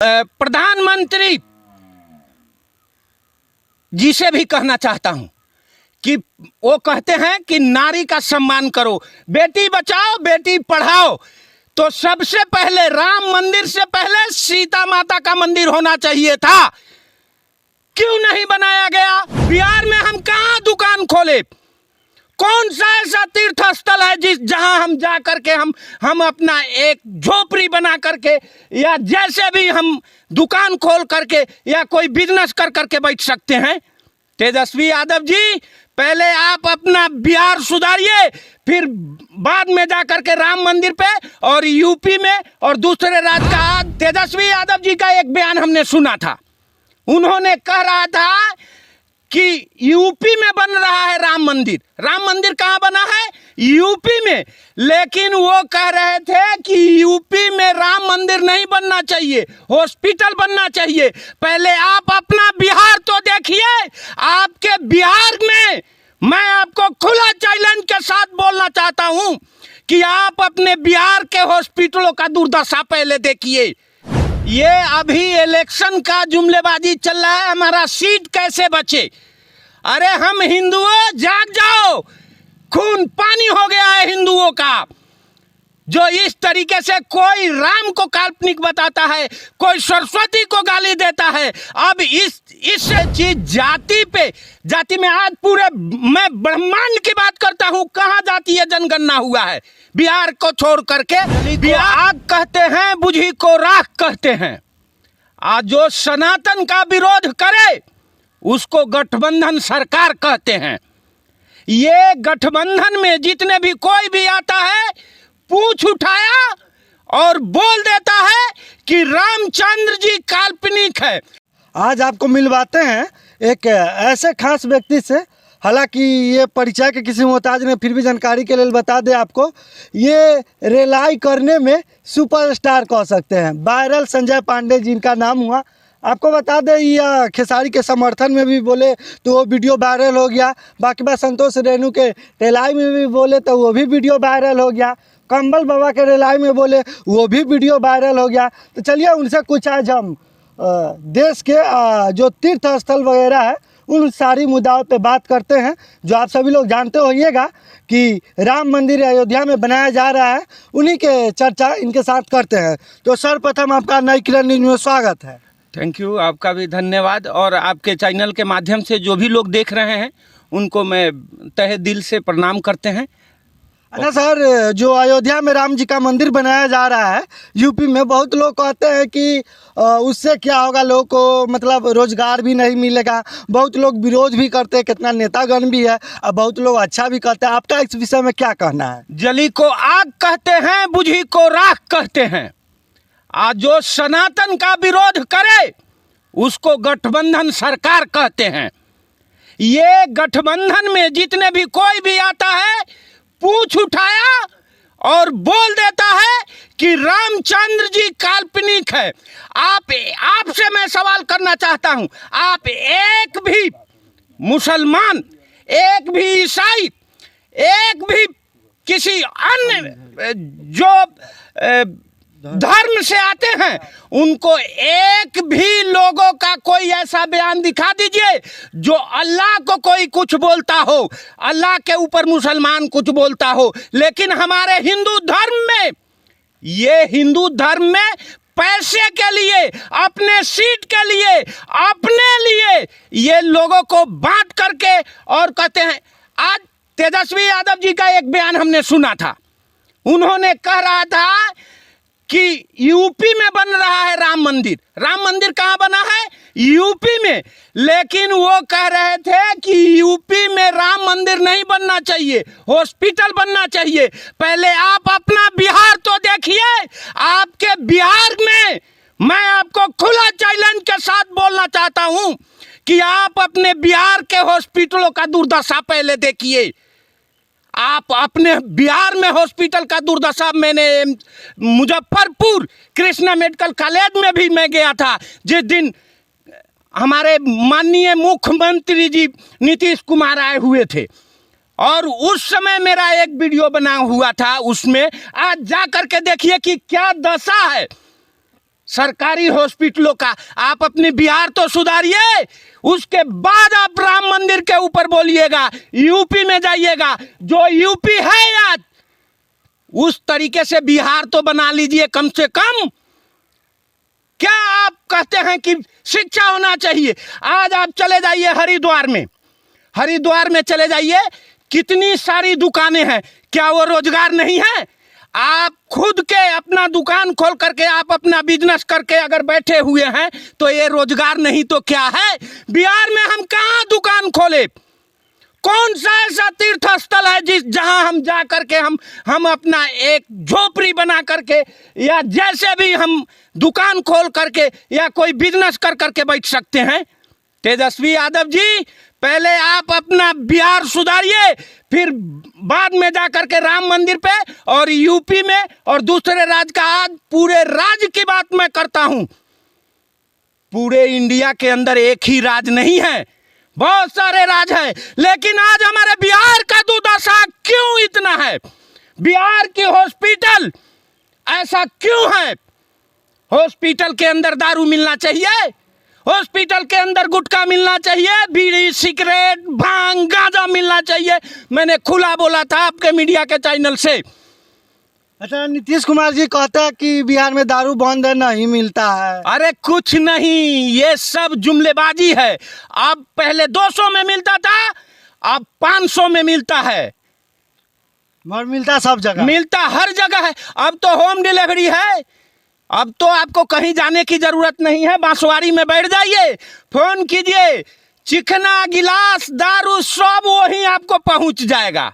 प्रधानमंत्री जी से भी कहना चाहता हूं कि वो कहते हैं कि नारी का सम्मान करो, बेटी बचाओ बेटी पढ़ाओ। तो सबसे पहले राम मंदिर से पहले सीता माता का मंदिर होना चाहिए था, क्यों नहीं बनाया गया? बिहार में हम कहां दुकान खोले? कौन सा ऐसा तीर्थ स्थल है जहां हम जा करके हम अपना एक झोपड़ी बना करके या जैसे भी हम दुकान खोल करके या कोई बिजनेस कर करके बैठ सकते हैं? तेजस्वी यादव जी, पहले आप अपना बिहार सुधारिए, फिर बाद में जा करके राम मंदिर पे और यूपी में और दूसरे राज्य का। तेजस्वी यादव जी का एक बयान हमने सुना था, उन्होंने कह रहा था कि यूपी में बन रहा है राम मंदिर। राम मंदिर कहां बना है? यूपी में। लेकिन वो कह रहे थे कि यूपी में राम मंदिर नहीं बनना चाहिए, हॉस्पिटल बनना चाहिए। पहले आप अपना बिहार तो देखिए। आपके बिहार में मैं आपको खुला चैलेंज के साथ बोलना चाहता हूं कि आप अपने बिहार के हॉस्पिटलों का दुर्दशा पहले देखिए। ये अभी इलेक्शन का जुमलेबाजी चल रहा है, हमारा सीट कैसे बचे। अरे हम हिंदुओं जाग जाओ, खून पानी हो गया है हिंदुओं का। जो इस तरीके से कोई राम को काल्पनिक बताता है, कोई सरस्वती को गाली देता है। अब इस चीज जाति में आज पूरे मैं ब्रह्मांड की बात करता हूं, कहां जातीय जनगणना हुआ है बिहार को छोड़ करके? बिहार आग कहते हैं, बुझी को राख कहते हैं। आज जो सनातन का विरोध करे उसको गठबंधन सरकार कहते हैं। ये गठबंधन में जितने भी कोई भी आता है, पूछ उठाया और बोल देता है कि रामचंद्र जी काल्पनिक है। आज आपको मिलवाते हैं एक ऐसे खास व्यक्ति से, हालांकि ये परिचय के किसी मोहताज ने, फिर भी जानकारी के लिए बता दें आपको, ये रिलाई करने में सुपरस्टार कह सकते हैं। वायरल संजय पांडे जिनका नाम हुआ, आपको बता दें या खेसारी के समर्थन में भी बोले तो वो वीडियो वायरल हो गया। बाकी बात संतोष रेणु के रिलाई में भी बोले तो वो भी वीडियो वायरल हो गया। कंबल बाबा के रिलाई में बोले वो भी वीडियो वायरल हो गया। तो चलिए उनसे कुछ आज हम देश के जो तीर्थ स्थल वगैरह है उन सारी मुद्दाओं पे बात करते हैं। जो आप सभी लोग जानते होइएगा कि राम मंदिर अयोध्या में बनाया जा रहा है, उन्हीं के चर्चा इनके साथ करते हैं। तो सर्वप्रथम आपका नई किरण न्यूज़ में स्वागत है। थैंक यू, आपका भी धन्यवाद। और आपके चैनल के माध्यम से जो भी लोग देख रहे हैं उनको मैं तहे दिल से प्रणाम करते हैं। अच्छा सर, जो अयोध्या में राम जी का मंदिर बनाया जा रहा है यूपी में, बहुत लोग कहते हैं कि उससे क्या होगा, लोगों को मतलब रोजगार भी नहीं मिलेगा। बहुत लोग विरोध भी करते हैं, कितना नेतागण भी है, और बहुत लोग अच्छा भी कहते हैं। आपका इस विषय में क्या कहना है? जली को आग कहते हैं, बुझी को राख कहते हैं। आज जो सनातन का विरोध करे उसको गठबंधन सरकार कहते हैं। ये गठबंधन में जितने भी कोई भी आता है, पूछ उठाया और बोल देता है कि रामचंद्र जी काल्पनिक है। आपसे मैं सवाल करना चाहता हूं, आप एक भी मुसलमान, एक भी ईसाई, एक भी किसी अन्य जो धर्म से आते हैं, उनको एक भी लोगों का कोई ऐसा बयान दिखा दीजिए जो अल्लाह को कोई कुछ बोलता हो, अल्लाह के ऊपर मुसलमान कुछ बोलता हो। लेकिन हमारे हिंदू धर्म में, ये हिंदू धर्म में पैसे के लिए, अपने सीट के लिए, अपने लिए ये लोगों को बांट करके और कहते हैं। आज तेजस्वी यादव जी का एक बयान हमने सुना था, उन्होंने कह रहा था कि यूपी में बन रहा है राम मंदिर। राम मंदिर कहां बना है? यूपी में। लेकिन वो कह रहे थे कि यूपी में राम मंदिर नहीं बनना चाहिए, हॉस्पिटल बनना चाहिए। पहले आप अपना बिहार तो देखिए। आपके बिहार में मैं आपको खुला चैलेंज के साथ बोलना चाहता हूं कि आप अपने बिहार के हॉस्पिटलों का दुर्दशा पहले देखिए। आप अपने बिहार में हॉस्पिटल का दुर्दशा, मैंने मुजफ्फरपुर कृष्णा मेडिकल कॉलेज में भी मैं गया था, जिस दिन हमारे माननीय मुख्यमंत्री जी नीतीश कुमार आए हुए थे, और उस समय मेरा एक वीडियो बना हुआ था। उसमें आज जा करके देखिए कि क्या दशा है। सरकारी हॉस्पिटलों का। आप अपनी बिहार तो सुधारिए, उसके बाद आप राम मंदिर के ऊपर बोलिएगा, यूपी में जाइएगा। जो यूपी है आज, उस तरीके से बिहार तो बना लीजिए कम से कम। क्या आप कहते हैं कि शिक्षा होना चाहिए? आज आप चले जाइए हरिद्वार में, हरिद्वार में चले जाइए, कितनी सारी दुकानें हैं, क्या वो रोजगार नहीं है? आप खुद के अपना दुकान खोल करके, आप अपना बिजनेस करके अगर बैठे हुए हैं तो ये रोजगार नहीं तो क्या है? बिहार में हम कहाँ दुकान खोले? कौन सा ऐसा तीर्थ स्थल है जिस जहां हम जा करके हम अपना एक झोपड़ी बना करके या जैसे भी हम दुकान खोल करके या कोई बिजनेस कर करके बैठ सकते हैं? तेजस्वी यादव जी, पहले आप अपना बिहार सुधारिए, फिर बाद में जा करके राम मंदिर पे और यूपी में और दूसरे राज्य का। आज पूरे राज्य की बात मैं करता हूं, पूरे इंडिया के अंदर एक ही राज्य नहीं है, बहुत सारे राज्य हैं, लेकिन आज हमारे बिहार का दुर्दशा क्यों इतना है? बिहार की हॉस्पिटल ऐसा क्यों है? हॉस्पिटल के अंदर दारू मिलना चाहिए, हॉस्पिटल के अंदर गुटखा मिलना चाहिए, बीड़ी सिगरेट भांग गांजा मिलना चाहिए। मैंने खुला बोला था आपके मीडिया के चैनल से। अच्छा, नीतीश कुमार जी कहते हैं कि बिहार में दारू बंद है, नहीं मिलता है। अरे कुछ नहीं, ये सब जुमलेबाजी है। अब पहले 200 में मिलता था, अब 500 में मिलता है। और मिलता सब जगह, मिलता हर जगह है। अब तो होम डिलीवरी है, अब तो आपको कहीं जाने की जरूरत नहीं है। बांसवाड़ी में बैठ जाइए, फोन कीजिए, चिकना गिलास दारू सब वहीं आपको पहुंच जाएगा।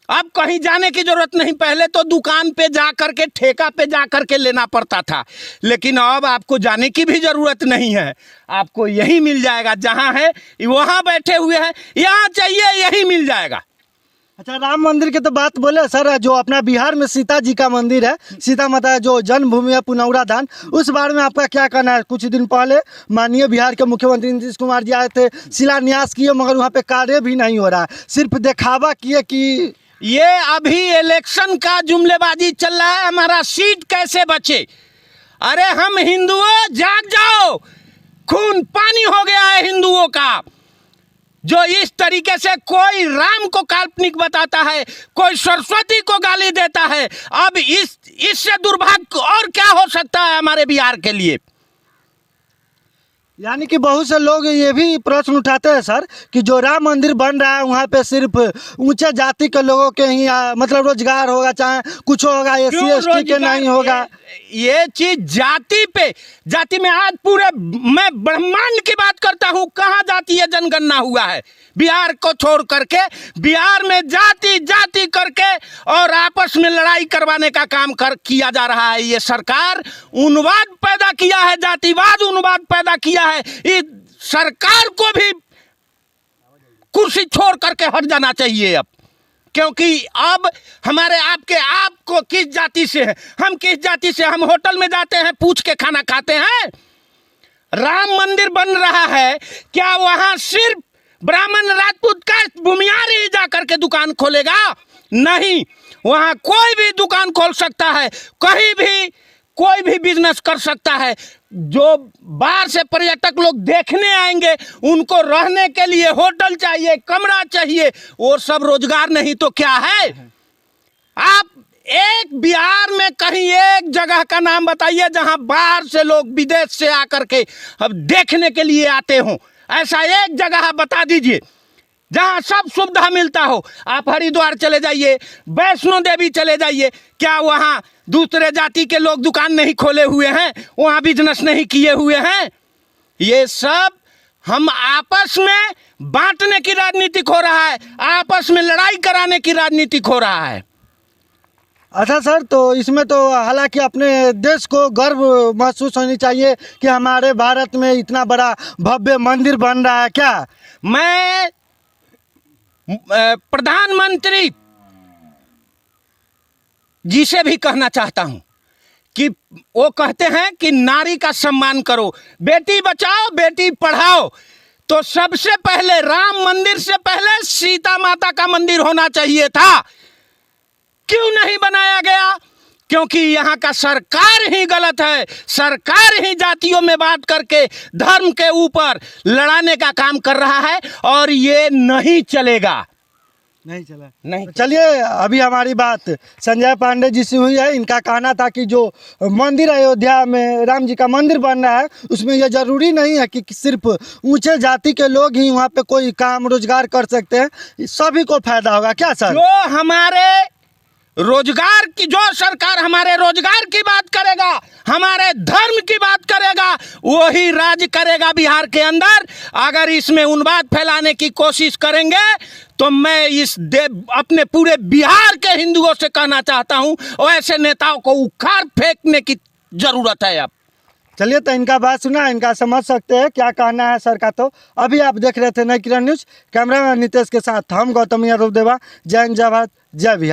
अब कहीं जाने की जरूरत नहीं। पहले तो दुकान पे जा करके, ठेका पे जा करके लेना पड़ता था, लेकिन अब आपको जाने की भी जरूरत नहीं है। आपको यही मिल जाएगा, जहां है वहां बैठे हुए हैं, यहाँ चाहिए यही मिल जाएगा। अच्छा, राम मंदिर की तो बात बोले सर, जो अपना बिहार में सीता जी का मंदिर है, सीता माता जो जन्मभूमि है पुनौरा धाम, उस बारे में आपका क्या कहना है? कुछ दिन पहले माननीय बिहार के मुख्यमंत्री नीतीश कुमार जी आए थे, शिलान्यास किए, मगर वहाँ पे कार्य भी नहीं हो रहा है, सिर्फ दिखावा किए कि ये अभी इलेक्शन का जुमलेबाजी चल रहा है, हमारा सीट कैसे बचे। अरे हम हिंदुओं जाग जाओ, खून पानी हो गया है हिंदुओं का। जो इस तरीके से कोई राम को काल्पनिक बताता है, कोई सरस्वती को गाली देता है, अब इससे दुर्भाग्य और क्या हो सकता है हमारे बिहार के लिए? यानी कि बहुत से लोग ये भी प्रश्न उठाते हैं सर कि जो राम मंदिर बन रहा है वहाँ पे सिर्फ ऊंचे जाति के लोगों के ही मतलब रोजगार होगा, चाहे कुछ होगा, SC ST के नहीं होगा। ये चीज जाति पे, जाति में आज पूरे मैं ब्रह्मांड की बात करता हूँ, कहाँ जातीय जनगणना हुआ है? बिहार को छोड़ करके बिहार में जाति जाति करके और आपस में लड़ाई करवाने का काम किया जा रहा है। ये सरकार उन्माद पैदा किया है, जातिवाद उन्माद पैदा किया है। इस सरकार को भी कुर्सी छोड़ करके हट जाना चाहिए अब, क्योंकि अब हमारे आपके आपको किस जाति से है, हम किस जाति से, हम होटल में जाते हैं पूछ के खाना खाते हैं। राम मंदिर बन रहा है, क्या वहां सिर्फ ब्राह्मण राजपूत का भूमियारी ही जा करके दुकान खोलेगा? नहीं, वहां कोई भी दुकान खोल सकता है, कहीं भी कोई भी बिजनेस कर सकता है। जो बाहर से पर्यटक लोग देखने आएंगे, उनको रहने के लिए होटल चाहिए, कमरा चाहिए, वो सब रोजगार नहीं तो क्या है? आप एक बिहार में कहीं एक जगह का नाम बताइए जहां बाहर से लोग विदेश से आकर के अब देखने के लिए आते हों। ऐसा एक जगह बता दीजिए जहां सब सुविधा मिलता हो। आप हरिद्वार चले जाइए, वैष्णो देवी चले जाइए, क्या वहां दूसरे जाति के लोग दुकान नहीं खोले हुए हैं, वहां बिजनेस नहीं किए हुए हैं? ये सब हम आपस में बांटने की राजनीति हो रहा है, आपस में लड़ाई कराने की राजनीति हो रहा है। अच्छा सर, तो इसमें तो हालांकि अपने देश को गर्व महसूस होनी चाहिए कि हमारे भारत में इतना बड़ा भव्य मंदिर बन रहा है। क्या मैं प्रधानमंत्री जी से भी कहना चाहता हूं कि वो कहते हैं कि नारी का सम्मान करो, बेटी बचाओ बेटी पढ़ाओ, तो सबसे पहले राम मंदिर से पहले सीता माता का मंदिर होना चाहिए था। क्यों नहीं बनाया गया? क्योंकि यहाँ का सरकार ही गलत है। सरकार ही जातियों में बात करके धर्म के ऊपर लड़ाने का काम कर रहा है और ये नहीं चलेगा। नहीं चला नहीं। चलिए, अभी हमारी बात संजय पांडे जी से हुई है। इनका कहना था कि जो मंदिर अयोध्या में राम जी का मंदिर बन रहा है उसमें यह जरूरी नहीं है कि सिर्फ ऊंचे जाति के लोग ही वहाँ पे कोई काम रोजगार कर सकते हैं, सभी को फायदा होगा। क्या सर? जो हमारे रोजगार की, जो सरकार हमारे रोजगार की बात करेगा, हमारे धर्म की बात करेगा, वही राज करेगा बिहार के अंदर। अगर इसमें उन्माद फैलाने की कोशिश करेंगे तो मैं अपने पूरे बिहार के हिंदुओं से कहना चाहता हूं, और ऐसे नेताओं को उखाड़ फेंकने की जरूरत है अब। चलिए, तो इनका बात सुना, इनका समझ सकते हैं क्या कहना है सर का। तो अभी आप देख रहे थे नई किरण न्यूज, कैमरामैन नितेश के साथ हम गौतम यादव देवा। जय हिंद, जय भारत, जय बिहार।